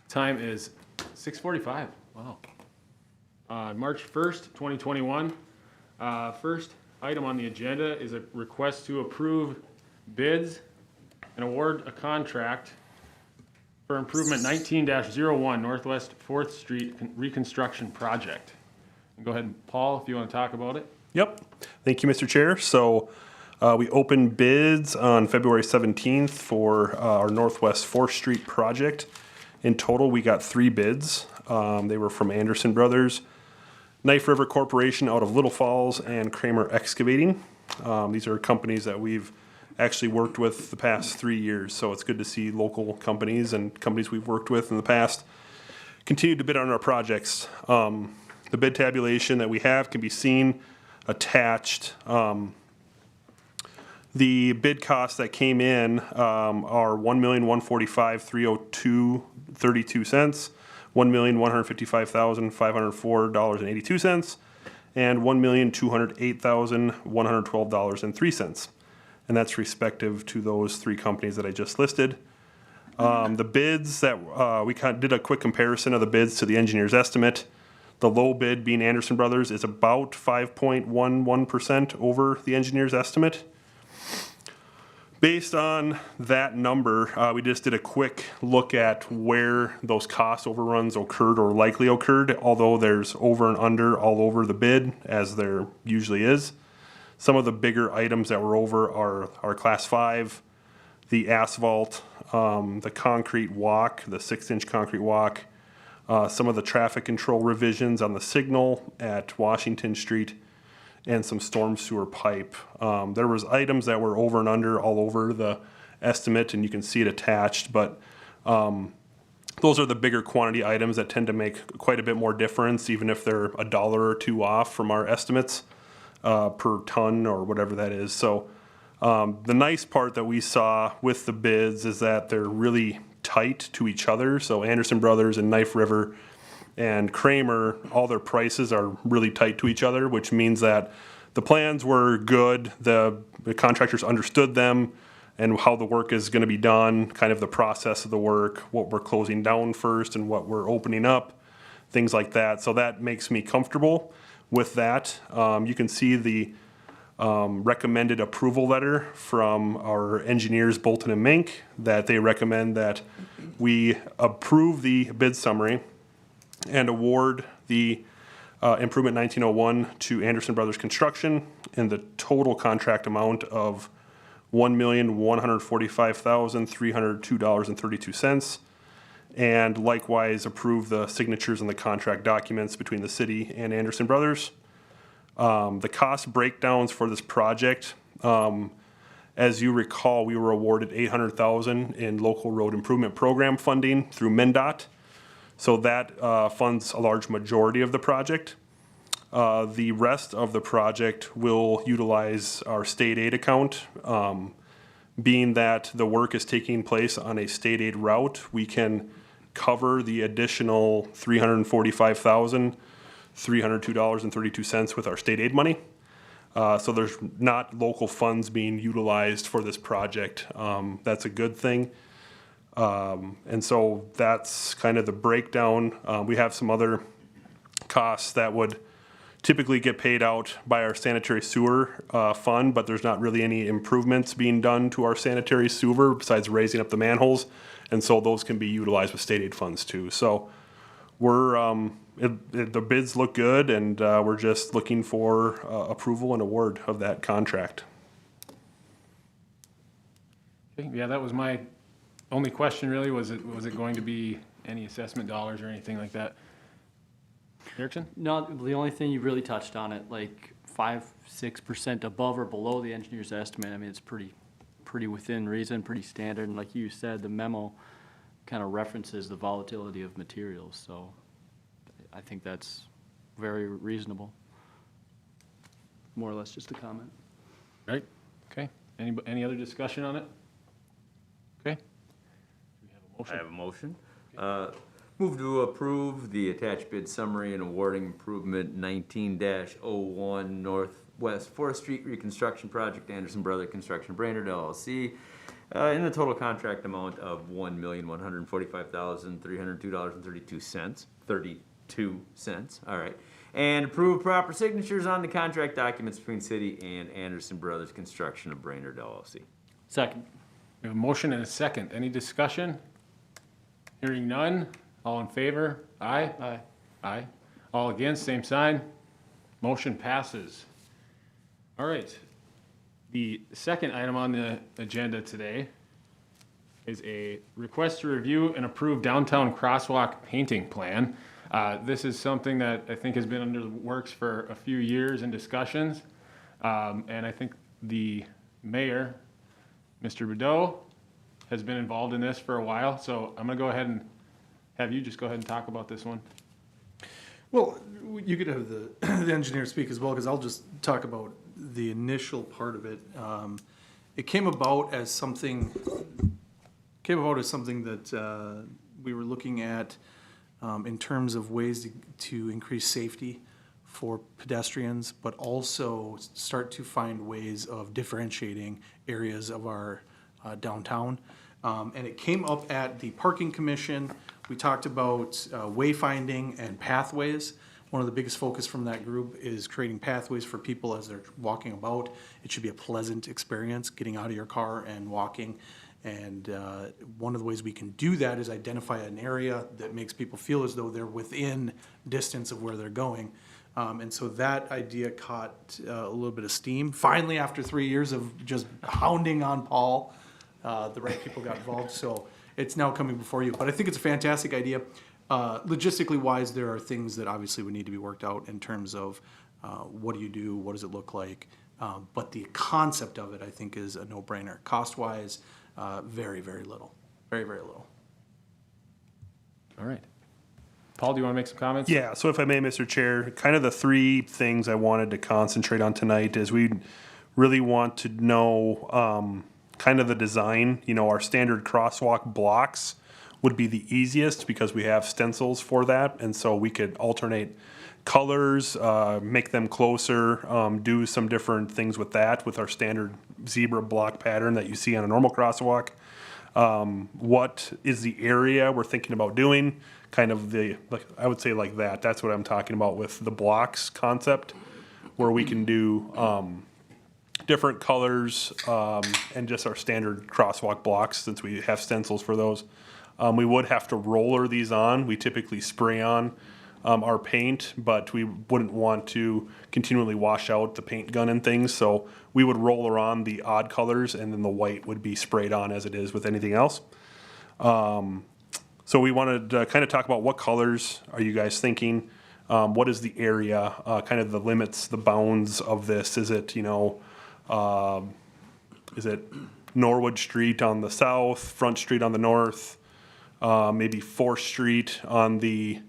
Time is 6:45. Wow. March 1st, 2021. First item on the agenda is a request to approve bids and award a contract for improvement 19-01 Northwest 4th Street Reconstruction Project. Go ahead, Paul, if you want to talk about it. Yep. Thank you, Mr. Chair. So we opened bids on February 17th for our Northwest 4th Street project. In total, we got 3 bids. They were from Anderson Brothers, Knife River Corporation out of Little Falls, and Kramer Excavating. These are companies that we've actually worked with the past 3 years, so it's good to see local companies and companies we've worked with in the past continue to bid on our projects. The bid tabulation that we have can be seen attached. The bid costs that came in are $1,145,302.32, $1,155,504.82, and $1,208,112.03. And that's respective to those 3 companies that I just listed. The bids that we kind of did a quick comparison of the bids to the engineer's estimate. The low bid, being Anderson Brothers, is about 5.11% over the engineer's estimate. Based on that number, we just did a quick look at where those cost overruns occurred or likely occurred, although there's over and under all over the bid, as there usually is. Some of the bigger items that were over are our Class 5, the asphalt, the concrete walk, the 6-inch concrete walk, some of the traffic control revisions on the signal at Washington Street, and some storm sewer pipe. There was items that were over and under all over the estimate, and you can see it attached, but those are the bigger quantity items that tend to make quite a bit more difference, even if they're $1 or $2 off from our estimates per ton or whatever that is. So the nice part that we saw with the bids is that they're really tight to each other. So Anderson Brothers and Knife River and Kramer, all their prices are really tight to each other, which means that the plans were good, the contractors understood them and how the work is going to be done, kind of the process of the work, what we're closing down first and what we're opening up, things like that. So that makes me comfortable with that. You can see the recommended approval letter from our engineers, Bolton and Mink, that they recommend that we approve the bid summary and award the improvement 1901 to Anderson Brothers Construction in the total contract amount of $1,145,302.32, and likewise approve the signatures and the contract documents between the city and Anderson Brothers. The cost breakdowns for this project, as you recall, we were awarded $800,000 in local road improvement program funding through MnDOT. So that funds a large majority of the project. The rest of the project will utilize our state aid account. Being that the work is taking place on a state aid route, we can cover the additional $345,302.32 with our state aid money. So there's not local funds being utilized for this project. That's a good thing. And so that's kind of the breakdown. We have some other costs that would typically get paid out by our sanitary sewer fund, but there's not really any improvements being done to our sanitary sewer besides raising up the manholes. And so those can be utilized with state aid funds too. So we're, the bids look good, and we're just looking for approval and award of that contract. Okay, yeah, that was my only question really. Was it going to be any assessment dollars or anything like that? Erickson? No, the only thing you really touched on it, like 5-6% above or below the engineer's estimate. I mean, it's pretty within reason, pretty standard. And like you said, the memo kind of references the volatility of materials. So I think that's very reasonable. More or less just a comment. Right. Okay. Any other discussion on it? Okay. Do we have a motion? I have a motion. Move to approve the attached bid summary and awarding improvement 19-01 Northwest 4th Street Reconstruction Project, Anderson Brother Construction Brainerd LLC, in the total contract amount of $1,145,302.32. All right. And approve proper signatures on the contract documents between City and Anderson Brothers Construction of Brainerd LLC. Second. We have a motion and a second. Any discussion? Hearing none. All in favor? Aye? Aye. Aye. All against, same sign. Motion passes. All right. The second item on the agenda today is a request to review and approve downtown crosswalk painting plan. This is something that I think has been under the works for a few years in discussions. And I think the mayor, Mr. Boudreau, has been involved in this for a while. So I'm gonna go ahead and have you just go ahead and talk about this one. Well, you could have the, the engineer speak as well, because I'll just talk about the initial part of it. It came about as something that we were looking at in terms of ways to increase safety for pedestrians, but also start to find ways of differentiating areas of our downtown. And it came up at the parking commission. We talked about wayfinding and pathways. One of the biggest focus from that group is creating pathways for people as they're walking about. It should be a pleasant experience, getting out of your car and walking. And one of the ways we can do that is identify an area that makes people feel as though they're within distance of where they're going. And so that idea caught a little bit of steam. Finally, after 3 years of just hounding on Paul, the right people got involved. So it's now coming before you. But I think it's a fantastic idea. Logistically wise, there are things that obviously would need to be worked out in terms of what do you do, what does it look like. But the concept of it, I think, is a no-brainer. Cost-wise, very, very little. Very, very little. All right. Paul, do you want to make some comments? Yeah, so if I may, Mr. Chair, kind of the three things I wanted to concentrate on tonight is we really want to know kind of the design. You know, our standard crosswalk blocks would be the easiest because we have stencils for that, and so we could alternate colors, make them closer, do some different things with that with our standard zebra block pattern that you see on a normal crosswalk. What is the area we're thinking about doing? Kind of I would say like that. That's what I'm talking about with the blocks concept, where we can do different colors and just our standard crosswalk blocks since we have stencils for those. We would have to roller these on. We typically spray on our paint, but we wouldn't want to continually wash out the paint gun and things. So we would roller on the odd colors, and then the white would be sprayed on as it is with anything else. So we wanted to kind of talk about what colors are you guys thinking? What is the area, kind of the limits, the bounds of this? Is it, is it Norwood Street on the south, Front Street on the north, maybe 4th Street on the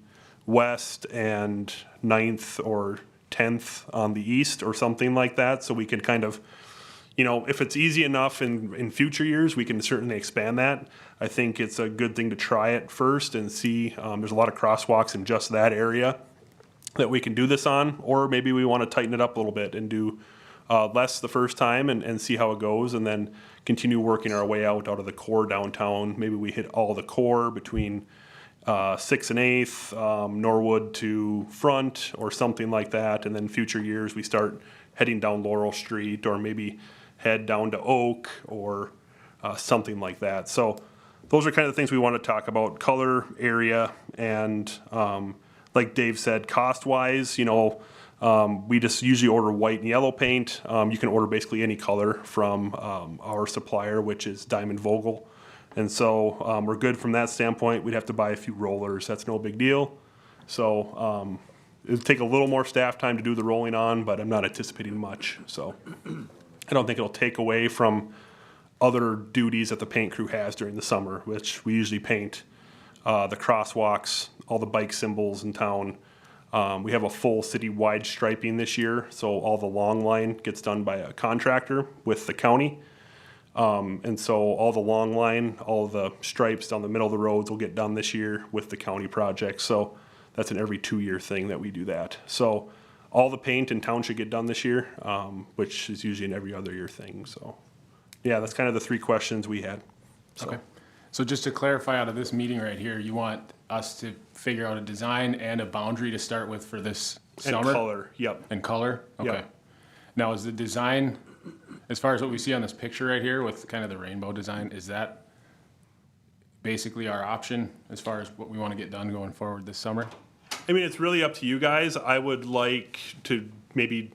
west, and 9th or 10th on the east, or something like that? So we can kind of, if it's easy enough in future years, we can certainly expand that. I think it's a good thing to try it first and see. There's a lot of crosswalks in just that area that we can do this on, or maybe we want to tighten it up a little bit and do less the first time and see how it goes, and then continue working our way out of the core downtown. Maybe we hit all the core between 6th and 8th, Norwood to Front, or something like that, and then future years we start heading down Laurel Street, or maybe head down to Oak, or something like that. So those are kind of the things we want to talk about: color, area, and like Dave said, cost-wise, we just usually order white and yellow paint. You can order basically any color from our supplier, which is Diamond Vogel. And so we're good from that standpoint. We'd have to buy a few rollers. That's no big deal. So it would take a little more staff time to do the rolling on, but I'm not anticipating much. So I don't think it'll take away from other duties that the paint crew has during the summer, which we usually paint the crosswalks, all the bike symbols in town. We have a full city-wide striping this year, so all the long line gets done by a contractor with the county. And so all the long line, all the stripes down the middle of the roads will get done this year with the county project. So that's an every 2-year thing that we do that. So all the paint in town should get done this year, which is usually an every other year thing. So Yeah, that's kind of the three questions we had. So. Okay. So just to clarify out of this meeting right here, you want us to figure out a design and a boundary to start with for this And summer? color, yep. And color? Okay. Yep. Now, is the design, as far as what we see on this picture right here with kind of the rainbow design, is that basically our option as far as what we want to get done going forward this summer? I mean, it's really up to you guys. I would like to maybe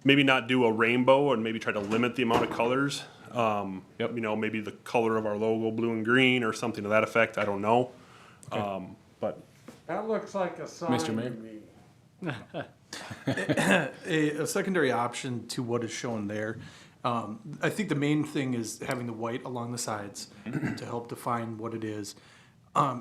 not do a rainbow and maybe try to limit the amount of colors. Yep. You know, maybe the color of our logo, blue and green, or something to that effect. I don't know. But That looks like a sign Mr. to Mayor? me. A secondary option to what is shown there, I think the main thing is having the white along the sides to help define what it is.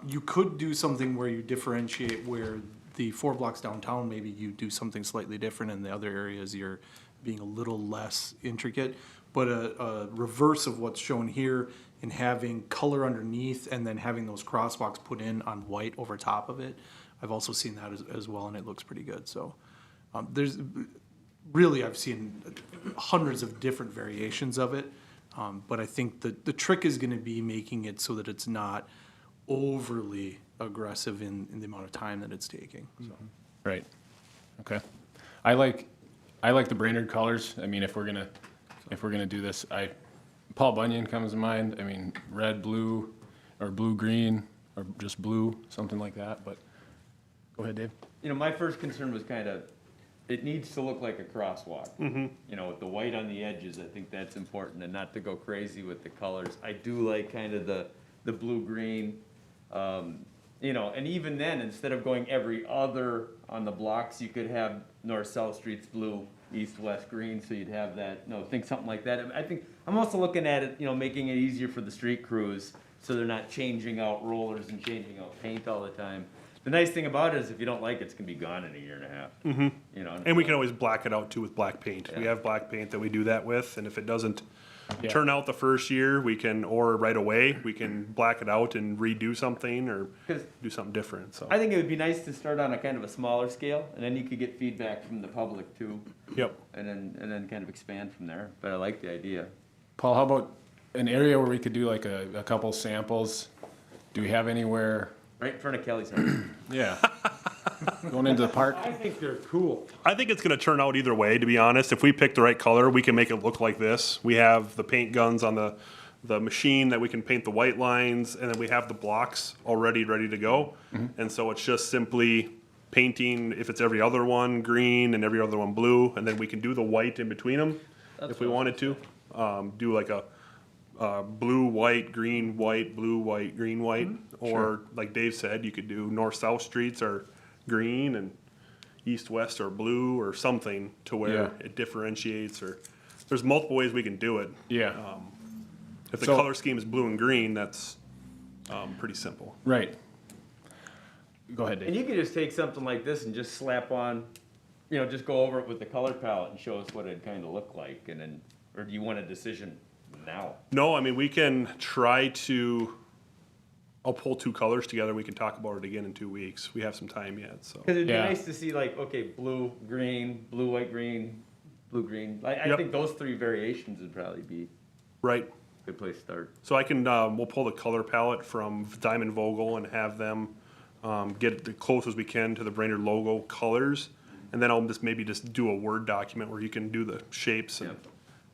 You could do something where you differentiate where the 4 blocks downtown, maybe you do something slightly different, and the other areas you're being a little less intricate. But a reverse of what's shown here in having color underneath and then having those crosswalks put in on white over top of it, I've also seen that as well, and it looks pretty good. So there's really, I've seen hundreds of different variations of it. But I think the trick is going to be making it so that it's not overly aggressive in the amount of time that it's taking. So. Right. Okay. I like the Brainerd colors. I mean, if we're gonna do this, Paul Bunyan comes to mind. I mean, red, blue, or blue, green, or just blue, something like that. But go ahead, Dave. You know, my first concern was kind of, it needs to look like a crosswalk. You know, with the white on the edges, I think that's important, and not to go crazy with the colors. I do like kind of the blue-green, you know, and even then, instead of going every other on the blocks, you could have north-south streets blue, east-west green, so you'd have that, you know, think something like that. I think, I'm also looking at it, you know, making it easier for the street crews, so they're not changing out rollers and changing out paint all the time. The nice thing about it is if you don't like it, it's gonna be gone in a year and a half. You know, and we can always black it out too with black paint. We Yeah. have black paint that we do that with, and if it doesn't Yeah. turn out the first year, we can, or right away, we can black it out and redo something or 'Cause do something different. So. I think it would be nice to start on a kind of a smaller scale, and then you could get feedback from the public too, Yep. and then kind of expand from there. But I like the idea. Paul, how about an area where we could do like a couple samples? Do we have anywhere? Right in front of Kelly's house. Yeah. Going into the park? I think they're cool. I think it's going to turn out either way, to be honest. If we pick the right color, we can make it look like this. We have the paint guns on the machine that we can paint the white lines, and then we have the blocks already ready to go. And so it's just simply painting, if it's every other one green and every other one blue, and then we can do the white in between them if we wanted to. Do like a blue, white, green, white, blue, white, green, white. Or like Dave said, you could do north-south streets are green and east-west are blue or something to where Yeah. it differentiates, or there's multiple ways we can do it. Yeah. If the So- color scheme is blue and green, that's pretty simple. Right. Go ahead, And Dave. you could just take something like this and just slap on, you know, just go over it with the color palette and show us what it'd kind of look like, and then, or do you want a decision now? No, I mean, we can try to, I'll pull two colors together. We can talk about it again in 2 weeks. We have some time yet, so. Because it'd be Yeah. nice to see like, okay, blue, green, blue, white, green, blue, green. I Yep. think those three variations would probably be Right. a good place to start. So I can, we'll pull the color palette from Diamond Vogel and have them get it as close as we can to the Brainerd logo colors. And then I'll maybe just do a Word document where you can do the shapes and, Yep.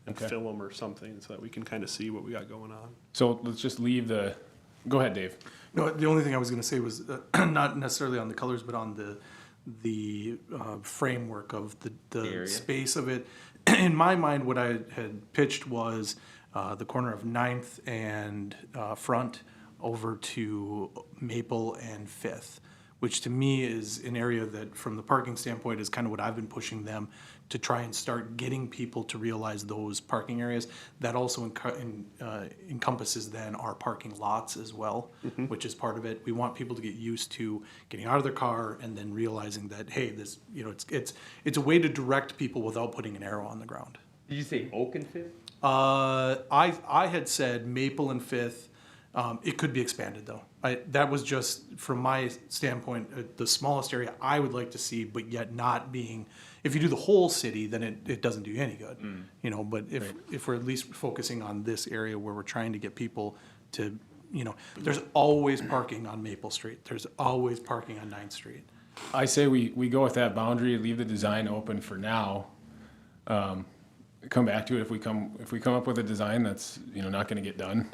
and Okay. fill them or something so that we can kind of see what we got going on. So let's just leave go ahead, Dave. No, the only thing I was going to say was not necessarily on the colors, but on the framework of the area? space of it. In my mind, what I had pitched was the corner of 9th and Front over to Maple and 5th, which to me is an area that, from the parking standpoint, is kind of what I've been pushing them to try and start getting people to realize those parking areas. That also encompasses then our parking lots as well, which is part of it. We want people to get used to getting out of their car and then realizing that, hey, this, you know, it's a way to direct people without putting an arrow on the ground. Did you say Oak and Fifth? I had said Maple and 5th. It could be expanded though. that was just, from my standpoint, the smallest area I would like to see, but yet not being, if you do the whole city, then it doesn't do you any good. You know, but if we're at least focusing on this area where we're trying to get people to, you know, there's always parking on Maple Street. There's always parking on 9th Street. I say we go with that boundary, leave the design open for now. Come back to it if we come up with a design that's, you know, not gonna get done.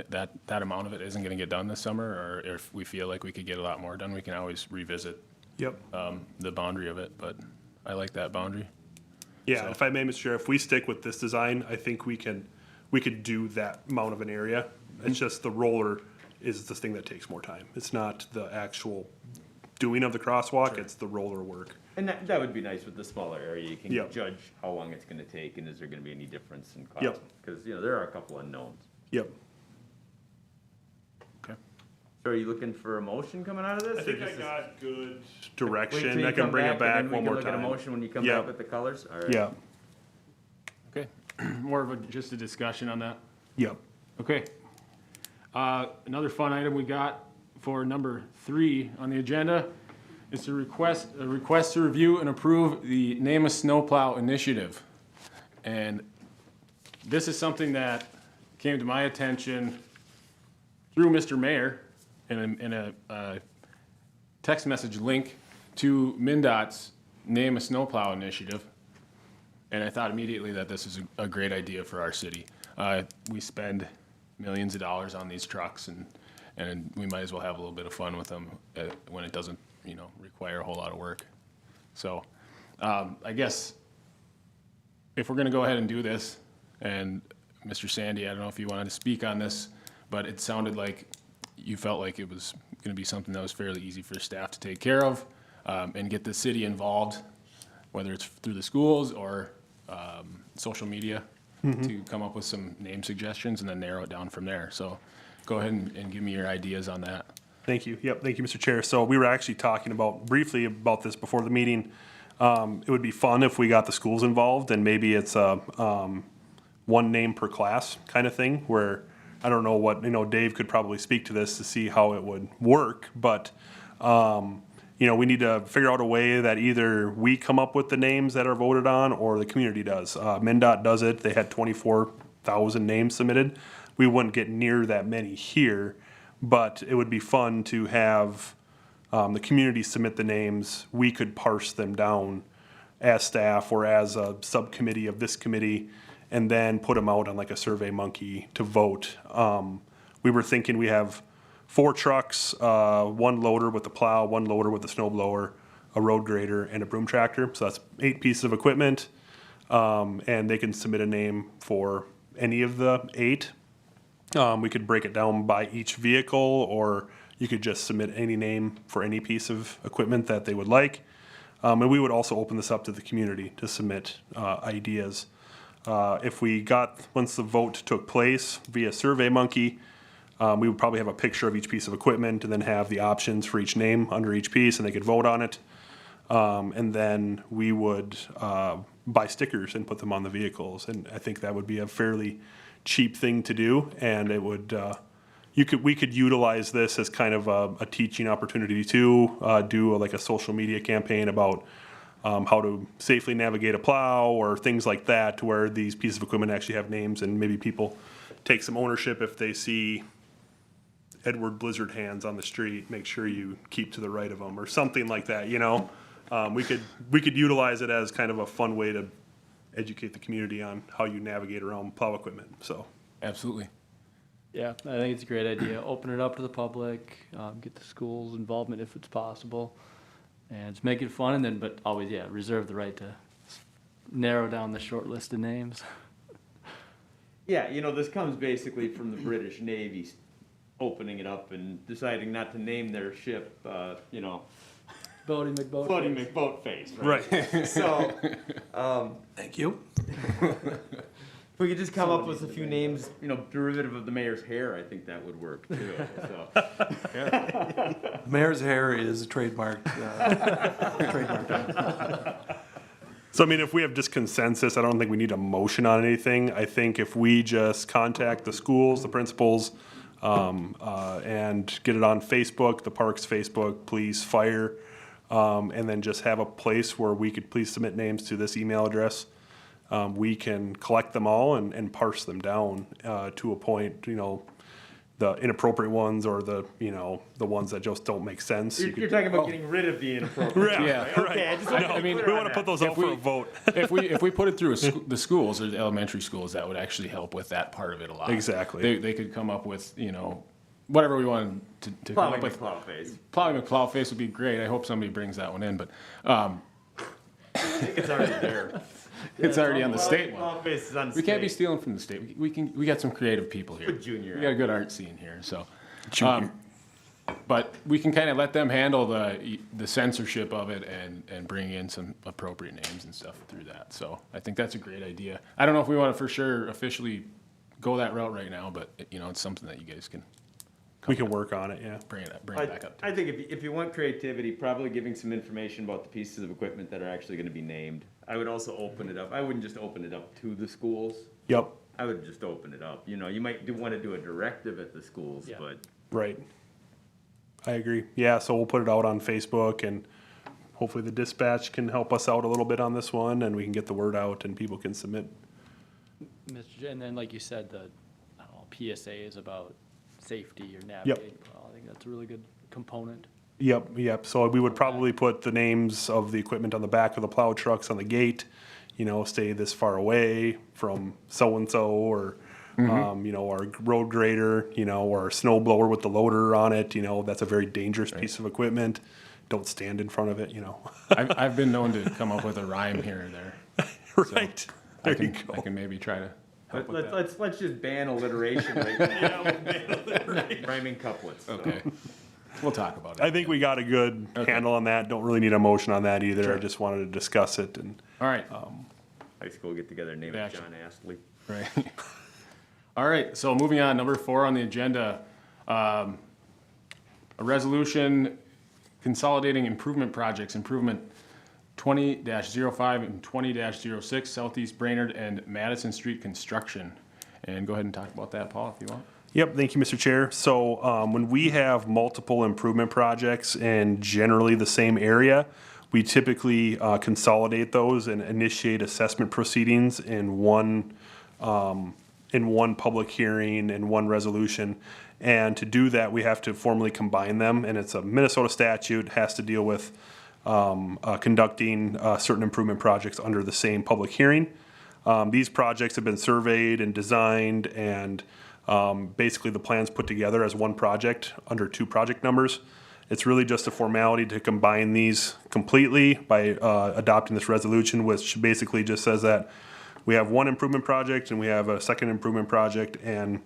That amount of it isn't gonna get done this summer, or if we feel like we could get a lot more done, we can always revisit Yep. the boundary of it, but I like that boundary. Yeah, So- if I may, Mr. Chair, if we stick with this design, I think we could do that amount of an area. It's just the roller is the thing that takes more time. It's not the actual doing of the crosswalk, it's the roller work. And that would be nice with the smaller area. You can Yep. judge how long it's gonna take and is there gonna be any difference in cost? Yep. Because, you know, there are a couple unknowns. Yep. Okay. So are you looking for a motion coming out of this? I or think just I a- got good Wait till direction. you I can come bring it and back then one more We can look at a time. motion when you come Yep. back with the colors? All right. Yeah, Okay, more of just a discussion on that. yep. Okay. Another fun item we got for number 3 on the agenda is a request to review and approve the Name a Snowplow initiative. And this is something that came to my attention through Mr. Mayor in a text message link to MnDOT's Name a Snowplow initiative. And I thought immediately that this is a great idea for our city. We spend millions of dollars on these trucks, and we might as well have a little bit of fun with them when it doesn't, you know, require a whole lot of work. So I guess if we're gonna go ahead and do this, and Mr. Sandy, I don't know if you wanted to speak on this, but it sounded like you felt like it was gonna be something that was fairly easy for staff to take care of, and get the city involved, whether it's through the schools or social media, to come up with some name suggestions and then narrow it down from there. So go ahead and give me your ideas on that. Thank you. Yep, thank you, Mr. Chair. So we were actually talking briefly about this before the meeting. It would be fun if we got the schools involved, and maybe it's a one name per class kind of thing, where I don't know what, you know, Dave could probably speak to this to see how it would work, but you know, we need to figure out a way that either we come up with the names that are voted on or the community does. MnDOT does it. They had 24,000 names submitted. We wouldn't get near that many here, but it would be fun to have the community submit the names. We could parse them down as staff or as a subcommittee of this committee, and then put them out on like a Survey Monkey to vote. We were thinking we have 4 trucks, 1 loader with the plow, 1 loader with the snow blower, a road grader, and a broom tractor. So that's 8 pieces of equipment. And they can submit a name for any of the 8. We could break it down by each vehicle, or you could just submit any name for any piece of equipment that they would like. And we would also open this up to the community to submit ideas. If we got, once the vote took place via Survey Monkey, we would probably have a picture of each piece of equipment and then have the options for each name under each piece, and they could vote on it. And then we would buy stickers and put them on the vehicles. And I think that would be a fairly cheap thing to do, and it would, we could utilize this as kind of a teaching opportunity too, do like a social media campaign about how to safely navigate a plow or things like that, to where these pieces of equipment actually have names, and maybe people take some ownership if they see Edward Blizzard hands on the street, make sure you keep to the right of them or something like that, you know? We could utilize it as kind of a fun way to educate the community on how you navigate around plow equipment, so. Absolutely. Yeah, I think it's a great idea. Open it up to the public, get the schools' involvement if it's possible, and just make it fun, and then, but always, yeah, reserve the right to narrow down the short list of names. Yeah, you know, this comes basically from the British Navy opening it up and deciding not to name their ship, you know, Bodie McBoat. Buddy McBoatface, right? Right. So, Thank you. if we could just come up with a few names, you know, derivative of the mayor's hair, I think that would work too, so. Mayor's hair is trademarked. So, I mean, if we have just consensus, I don't think we need a motion on anything. I think if we just contact the schools, the principals, and get it on Facebook, the park's Facebook, police, fire, and then just have a place where we could please submit names to this email address. We can collect them all and parse them down to a point, the inappropriate ones or the ones that just don't make sense. You're talking about getting rid of the inappropriate. Yeah, right? Okay, I just want to No, be we clear on want to that. put those out for a vote. If we put it through the schools or the elementary schools, that would actually help with that part of it a lot. Exactly. They could come up with, whatever we wanted to come Plowing up with. McPlow phase. Plowing McPlow face would be great. I hope somebody brings that one in, but I think it's already there. it's already on the state one. McPlow face is on We can't be state. stealing from the state. We got some creative people here. Put Junior We got a out. good art scene here, so. But we can kind of let them handle the censorship of it and bring in some appropriate names and stuff through that. So I think that's a great idea. I don't know if we want to for sure officially go that route right now, but it's something that you guys can We can work on it, yeah. bring it back up to. I think if you want creativity, probably giving some information about the pieces of equipment that are actually gonna be named. I would also open it up. I wouldn't just open it up to the schools. Yep, I would just open it up. You might want to do a directive at the schools, Yeah. but right. I agree. Yeah, so we'll put it out on Facebook and hopefully the dispatch can help us out a little bit on this one and we can get the word out and people can submit. And then, like you said, I don't know, PSA is about safety or navigating. Well, I think that's a really good component. Yep. So we would probably put the names of the equipment on the back of the plow trucks on the gate, stay this far away from so-and-so or, our road grader, or our snow blower with the loader on it, that's a very dangerous piece of equipment. Don't stand in front of it, I've been known to come up with a rhime here or there. Right. I There you can go. maybe try to help with that. let's just ban alliteration right now. Rhyming couplets. so. Okay. We'll talk about it. I think we got a good handle on that. Don't really need a motion on that either. I just wanted to discuss it and All right. High school get together, name it Action. John Astley. Right. All right, so moving on, number 4 on the agenda, a resolution consolidating improvement projects, improvement 20-05 and 20-06, Southeast Brainerd and Madison Street construction. And go ahead and talk about that, Paul, if you want. Yep, thank you, Mr. Chair. So when we have multiple improvement projects in generally the same area, we typically consolidate those and initiate assessment proceedings in one public hearing and one resolution. And to do that, we have to formally combine them, and it's a Minnesota statute, has to deal with conducting certain improvement projects under the same public hearing. These projects have been surveyed and designed, and basically the plans put together as one project under 2 project numbers. It's really just a formality to combine these completely by adopting this resolution, which basically just says that we have one improvement project and we have a second improvement project, and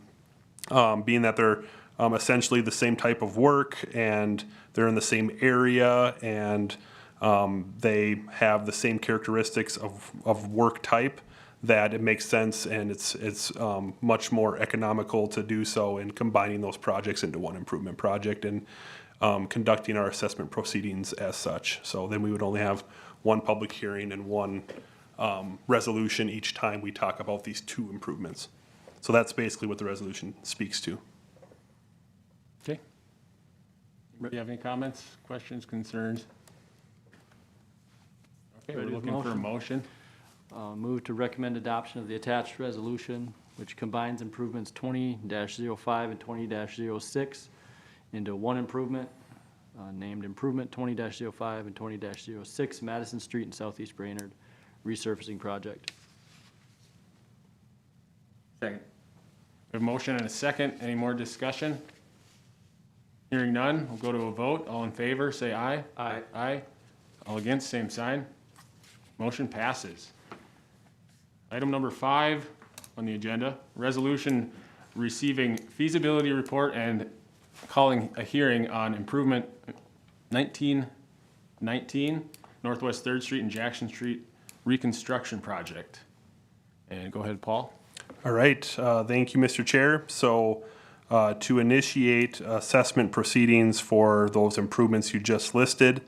being that they're essentially the same type of work and they're in the same area and they have the same characteristics of work type, that it makes sense and it's much more economical to do so in combining those projects into one improvement project and conducting our assessment proceedings as such. So then we would only have one public hearing and one resolution each time we talk about these 2 improvements. So that's basically what the resolution speaks to. Okay. Do you have any comments, questions, concerns? Okay, we're Ready with looking for a motion. Move to recommend adoption of the attached resolution, which combines improvements 20-05 and 20-06 into one improvement, named improvement 20-05 and 20-06 Madison Street and Southeast Brainerd resurfacing project. Second. We have a motion and a second. Any more discussion? Hearing none, we'll go to a vote. All in favor, say aye. Aye. Aye. All against, same sign. Motion passes. Item number 5 on the agenda, resolution receiving feasibility report and calling a hearing on improvement 1919 Northwest 3rd Street and Jackson Street reconstruction project. And go ahead, Paul. All right, thank you, Mr. Chair. So to initiate assessment proceedings for those improvements you just listed,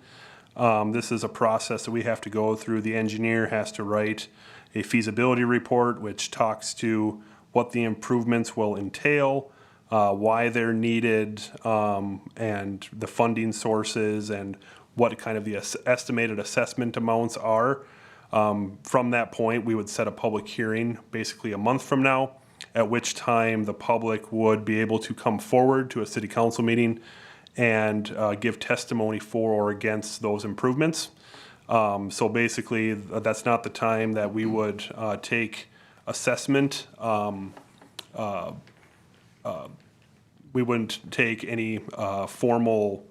this is a process that we have to go through. The engineer has to write a feasibility report, which talks to what the improvements will entail, why they're needed, and the funding sources and what kind of the estimated assessment amounts are. From that point, we would set a public hearing basically a month from now, at which time the public would be able to come forward to a city council meeting and give testimony for or against those improvements. So basically, that's not the time that we would take assessment. We wouldn't take any formal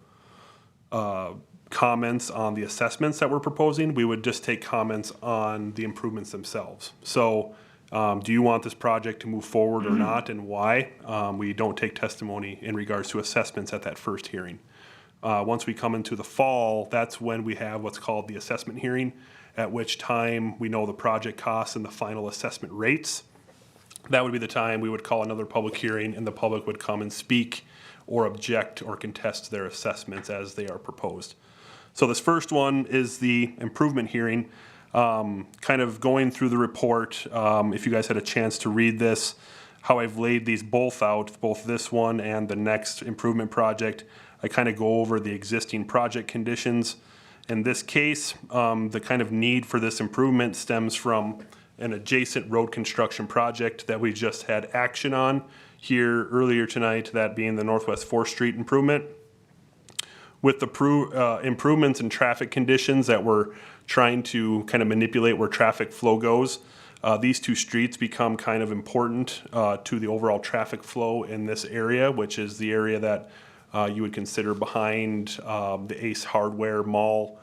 comments on the assessments that we're proposing. We would just take comments on the improvements themselves. So do you want this project to move forward or not, and why? We don't take testimony in regards to assessments at that first hearing. Once we come into the fall, that's when we have what's called the assessment hearing, at which time we know the project costs and the final assessment rates. That would be the time we would call another public hearing, and the public would come and speak or object or contest their assessments as they are proposed. So this first one is the improvement hearing. Kind of going through the report, if you guys had a chance to read this, how I've laid these both out, both this one and the next improvement project. I kind of go over the existing project conditions. In this case, the kind of need for this improvement stems from an adjacent road construction project that we just had action on here earlier tonight, that being the Northwest 4th Street improvement. With the improvements in traffic conditions that we're trying to kind of manipulate where traffic flow goes, these two streets become kind of important to the overall traffic flow in this area, which is the area that you would consider behind the Ace Hardware Mall,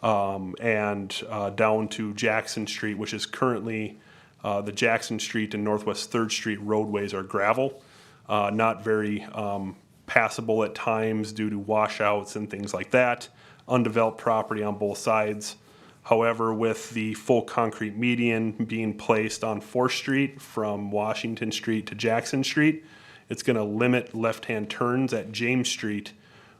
and down to Jackson Street, which is currently the Jackson Street and Northwest 3rd Street roadways are gravel, not very passable at times due to washouts and things like that, undeveloped property on both sides. However, with the full concrete median being placed on 4th Street from Washington Street to Jackson Street, it's going to limit left-hand turns at James Street,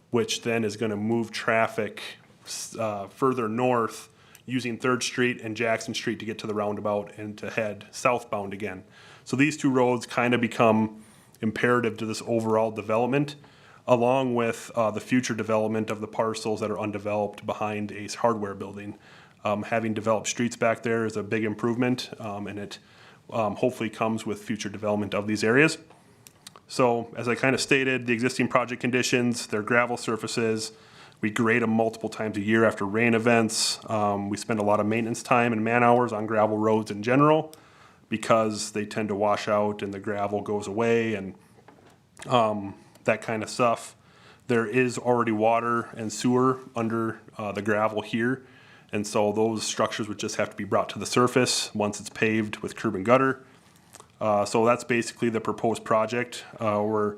which then is going to move traffic further north using 3rd Street and Jackson Street to get to the roundabout and to head southbound again. So these two roads kind of become imperative to this overall development, along with the future development of the parcels that are undeveloped behind Ace Hardware building. Having developed streets back there is a big improvement, and it hopefully comes with future development of these areas. So as I kind of stated, the existing project conditions, they're gravel surfaces. We grade them multiple times a year after rain events. We spend a lot of maintenance time and man hours on gravel roads in general because they tend to wash out and the gravel goes away and that kind of stuff. There is already water and sewer under the gravel here, and so those structures would just have to be brought to the surface once it's paved with curb and gutter. So that's basically the proposed project. We're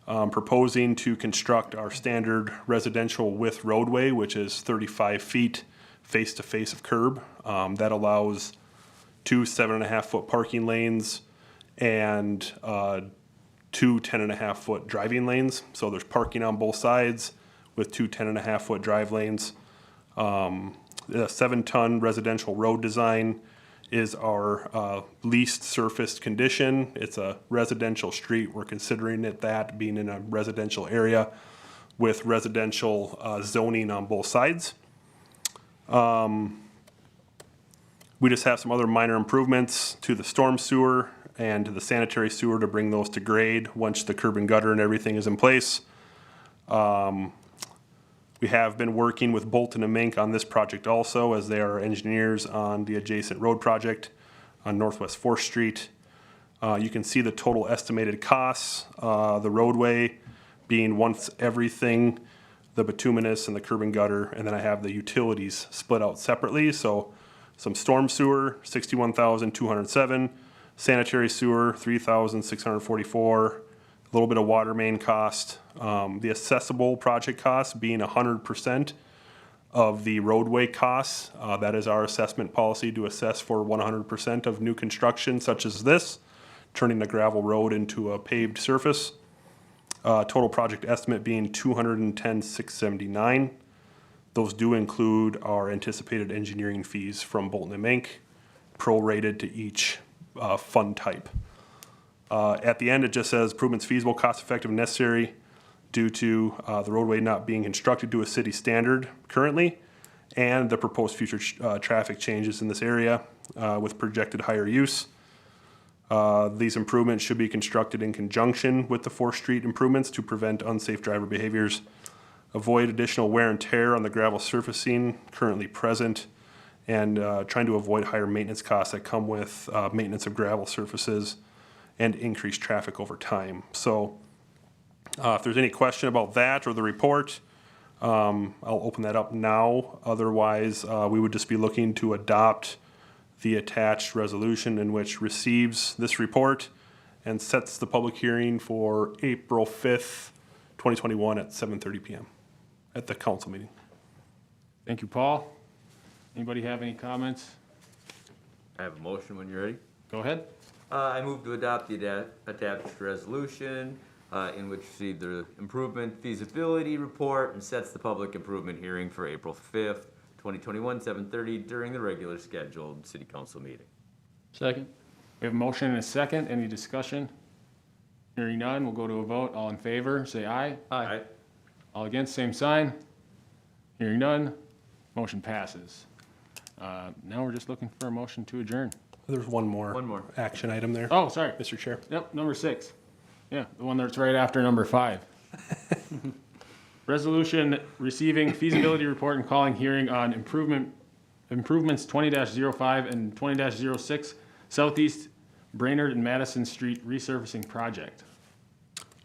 proposing to construct our standard residential width roadway, which is 35 feet face to face of curb. That allows 2 7.5-foot parking lanes and 2 10.5-foot driving lanes. So there's parking on both sides with 2 10.5-foot drive lanes. The 7-ton residential road design is our least surfaced condition. It's a residential street. We're considering it that, being in a residential area with residential zoning on both sides. We just have some other minor improvements to the storm sewer and to the sanitary sewer to bring those to grade once the curb and gutter and everything is in place. We have been working with Bolton and Mink on this project also, as they are engineers on the adjacent road project on Northwest 4th Street. You can see the total estimated costs, the roadway being once everything, the bituminous and the curb and gutter, and then I have the utilities split out separately. So some storm sewer, $61,207, sanitary sewer, $3,644, a little bit of water main cost. The accessible project cost being 100% of the roadway costs. That is our assessment policy, to assess for 100% of new construction such as this, turning a gravel road into a paved surface. Total project estimate being $210,679. Those do include our anticipated engineering fees from Bolton and Mink, prorated to each fund type. At the end, it just says improvements feasible, cost-effective, and necessary due to the roadway not being constructed to a city standard currently, and the proposed future traffic changes in this area with projected higher use. These improvements should be constructed in conjunction with the 4th Street improvements to prevent unsafe driver behaviors, avoid additional wear and tear on the gravel surfacing currently present, and trying to avoid higher maintenance costs that come with maintenance of gravel surfaces and increased traffic over time. So if there's any question about that or the report, I'll open that up now. Otherwise, we would just be looking to adopt the attached resolution in which receives this report and sets the public hearing for April 5th, 2021 at 7:30 PM at the council meeting. Thank you, Paul. Anybody have any comments? I have a motion when you're ready. Go ahead. I move to adopt the attached resolution in which receive the improvement feasibility report and sets the public improvement hearing for April 5th, 2021, 7:30 during the regular scheduled city council meeting. Second. We have a motion and a second. Any discussion? Hearing none, we'll go to a vote. All in favor, say aye. Aye. All against, same sign. Hearing none, motion passes. Now we're just looking for a motion to adjourn. There's one more One more. action item there, Oh, sorry. Mr. Chair. Yep, number 6. Yeah, the one that's right after number 5. Resolution receiving feasibility report and calling hearing on improvements 20-05 and 20-06 Southeast Brainerd and Madison Street resurfacing project.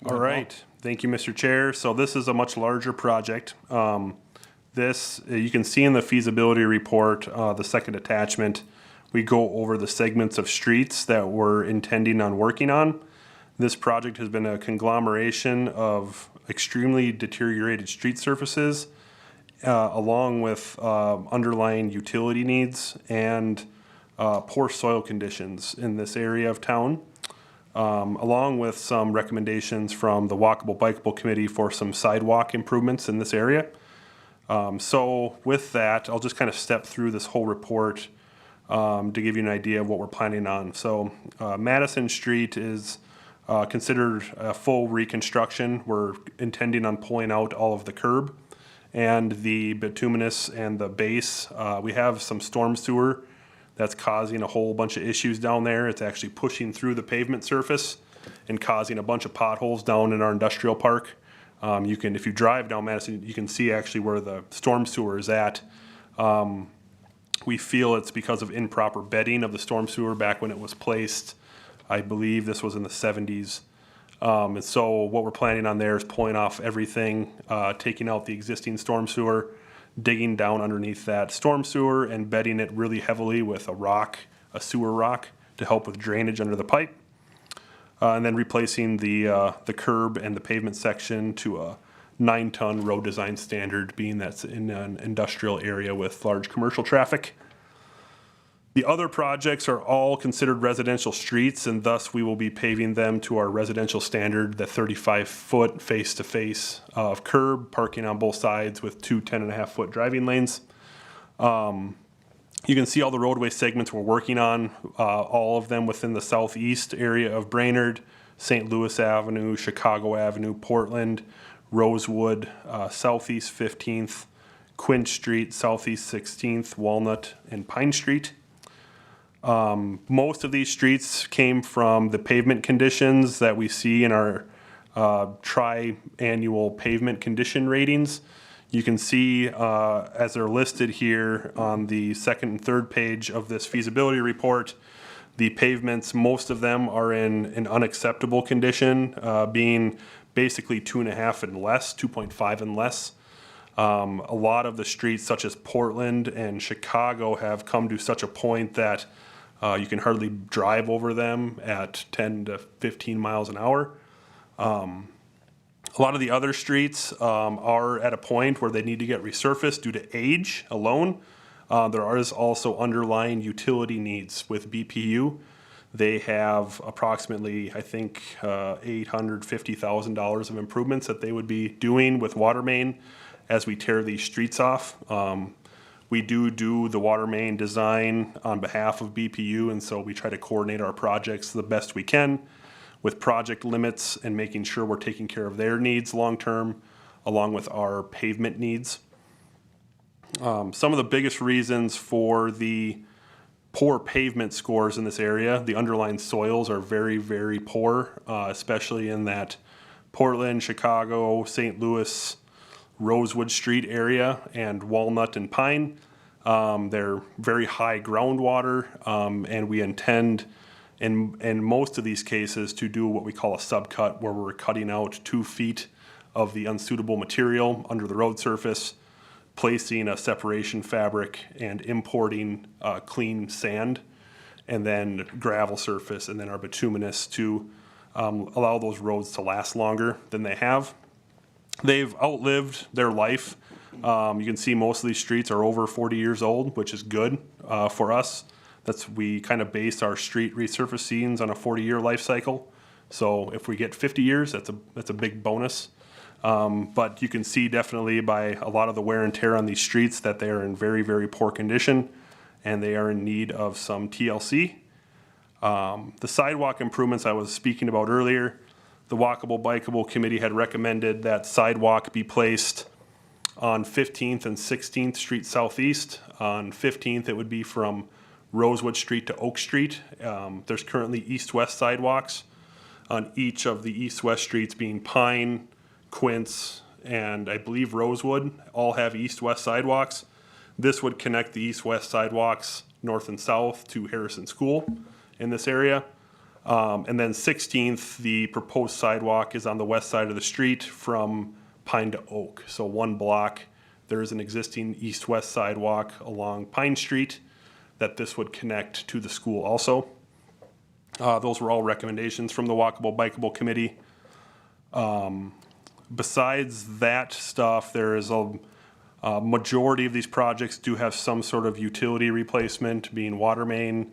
All right, thank you, Mr. Chair. So this is a much larger project. This, you can see in the feasibility report, the second attachment, we go over the segments of streets that we're intending on working on. This project has been a conglomeration of extremely deteriorated street surfaces, along with underlying utility needs and poor soil conditions in this area of town, along with some recommendations from the Walkable Bikeable Committee for some sidewalk improvements in this area. So with that, I'll just kind of step through this whole report to give you an idea of what we're planning on. So Madison Street is considered a full reconstruction. We're intending on pulling out all of the curb and the bituminous and the base. We have some storm sewer that's causing a whole bunch of issues down there. It's actually pushing through the pavement surface and causing a bunch of potholes down in our industrial park. If you drive down Madison, you can see actually where the storm sewer is at. We feel it's because of improper bedding of the storm sewer back when it was placed. I believe this was in the 70s. And so what we're planning on there is pulling off everything, taking out the existing storm sewer, digging down underneath that storm sewer and bedding it really heavily with a sewer rock to help with drainage under the pipe. And then replacing the curb and the pavement section to a 9-ton road design standard, being that's in an industrial area with large commercial traffic. The other projects are all considered residential streets, and thus we will be paving them to our residential standard, the 35-foot face-to-face of curb, parking on both sides with two 10.5-foot driving lanes. You can see all the roadway segments we're working on, all of them within the southeast area of Brainerd, St. Louis Avenue, Chicago Avenue, Portland, Rosewood, Southeast 15th, Quinch Street, Southeast 16th, Walnut, and Pine Street. Most of these streets came from the pavement conditions that we see in our tri-annual pavement condition ratings. You can see as they're listed here on the second and third page of this feasibility report, the pavements, most of them are in an unacceptable condition, being basically 2.5 and less, 2.5 and less. A lot of the streets such as Portland and Chicago have come to such a point that you can hardly drive over them at 10 to 15 miles an hour. A lot of the other streets are at a point where they need to get resurfaced due to age alone. There is also underlying utility needs with BPU. They have approximately, I think, $850,000 of improvements that they would be doing with water main as we tear these streets off. We do the water main design on behalf of BPU, and so we try to coordinate our projects the best we can. with project limits and making sure we're taking care of their needs long-term, along with our pavement needs. Some of the biggest reasons for the poor pavement scores in this area, the underlying soils are very, very poor, especially in that Portland, Chicago, St. Louis, Rosewood Street area, and Walnut and Pine. They're very high groundwater, and we intend in most of these cases to do what we call a subcut, where we're cutting out 2 feet of the unsuitable material under the road surface, placing a separation fabric and importing clean sand, and then gravel surface, and then our bituminous to allow those roads to last longer than they have. They've outlived their life. You can see most of these streets are over 40 years old, which is good for us. We kind of base our street resurfacings on a 40-year life cycle. So if we get 50 years, that's a big bonus. But you can see definitely by a lot of the wear and tear on these streets that they are in very, very poor condition, and they are in need of some TLC. The sidewalk improvements I was speaking about earlier, the Walkable Bikeable Committee had recommended that sidewalk be placed on 15th and 16th Street Southeast. On 15th, it would be from Rosewood Street to Oak Street. There's currently east-west sidewalks on each of the east-west streets, being Pine, Quince, and I believe Rosewood, all have east-west sidewalks. This would connect the east-west sidewalks, north and south, to Harrison School in this area. And then 16th, the proposed sidewalk is on the west side of the street from Pine to Oak. So 1 block, there is an existing east-west sidewalk along Pine Street that this would connect to the school also. Those were all recommendations from the Walkable Bikeable Committee. Besides that stuff, there is a majority of these projects do have some sort of utility replacement, being water main,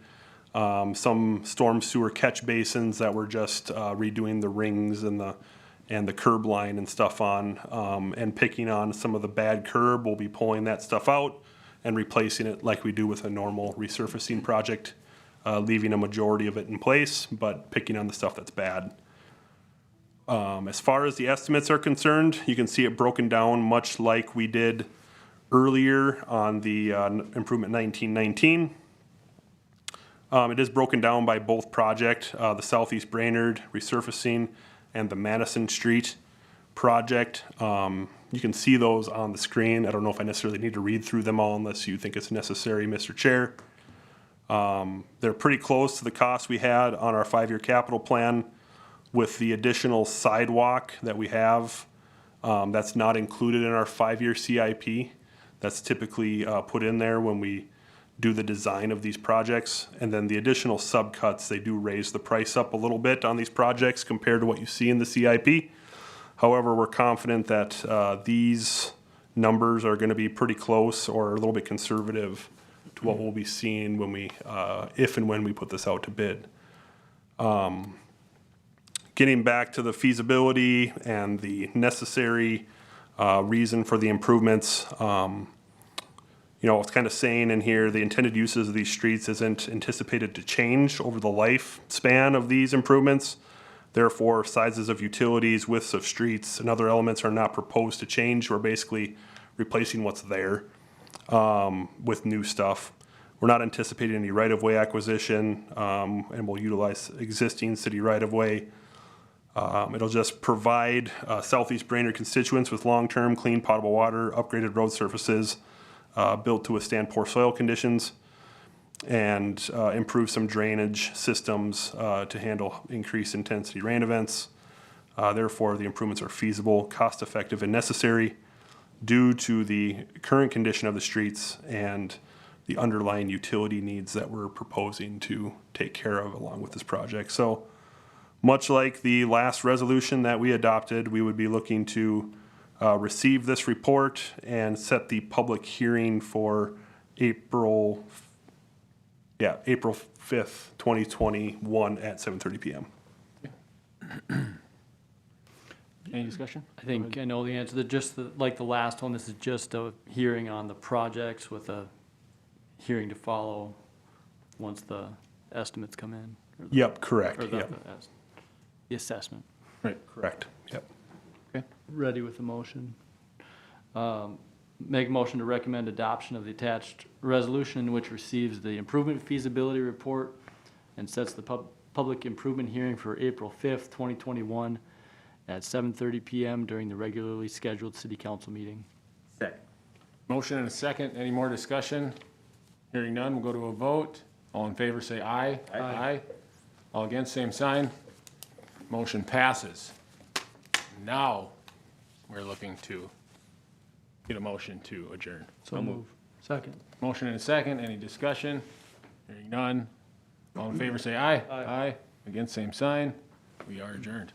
some storm sewer catch basins that we're just redoing the rings and the curb line and stuff on, and picking on some of the bad curb. We'll be pulling that stuff out and replacing it like we do with a normal resurfacing project, leaving a majority of it in place, but picking on the stuff that's bad. As far as the estimates are concerned, you can see it broken down much like we did earlier on the improvement 1919. It is broken down by both project, the Southeast Brainerd resurfacing and the Madison Street project. You can see those on the screen. I don't know if I necessarily need to read through them all unless you think it's necessary, Mr. Chair. They're pretty close to the cost we had on our 5-year capital plan, with the additional sidewalk that we have. That's not included in our 5-year CIP. That's typically put in there when we do the design of these projects. And then the additional subcuts, they do raise the price up a little bit on these projects compared to what you see in the CIP. However, we're confident that these numbers are going to be pretty close or a little bit conservative to what we'll be seeing when we, if and when we put this out to bid. Getting back to the feasibility and the necessary reason for the improvements, it's kind of saying in here, the intended uses of these streets isn't anticipated to change over the lifespan of these improvements. Therefore, sizes of utilities, widths of streets, and other elements are not proposed to change. We're basically replacing what's there with new stuff. We're not anticipating any right-of-way acquisition, and we'll utilize existing city right-of-way. It'll just provide Southeast Brainerd constituents with long-term clean potable water, upgraded road surfaces, built to withstand poor soil conditions, and improve some drainage systems to handle increased intensity rain events. Therefore, the improvements are feasible, cost-effective, and necessary due to the current condition of the streets and the underlying utility needs that we're proposing to take care of along with this project. So, much like the last resolution that we adopted, we would be looking to receive this report and set the public hearing for April 5th, 2021 at 7:30 p.m. Any discussion? I think I know the answer. Like the last one, this is just a hearing on the projects with a hearing to follow once the estimates come in. Yep, correct. Or the Yep. the assessment. Correct. Yep. Ready with the motion. Make a motion to recommend adoption of the attached resolution in which receives the improvement feasibility report and sets the public improvement hearing for April 5th, 2021 at 7:30 PM during the regularly scheduled city council meeting. Second. Motion and a second. Any more discussion? Hearing none, we'll go to a vote. All in favor, say aye. Aye. All against, same sign. Motion passes. Now, we're looking to get a motion to adjourn. So move. Second. Motion and a second. Any discussion? Hearing none. All in favor, say aye. Aye. Against, same sign. We are adjourned.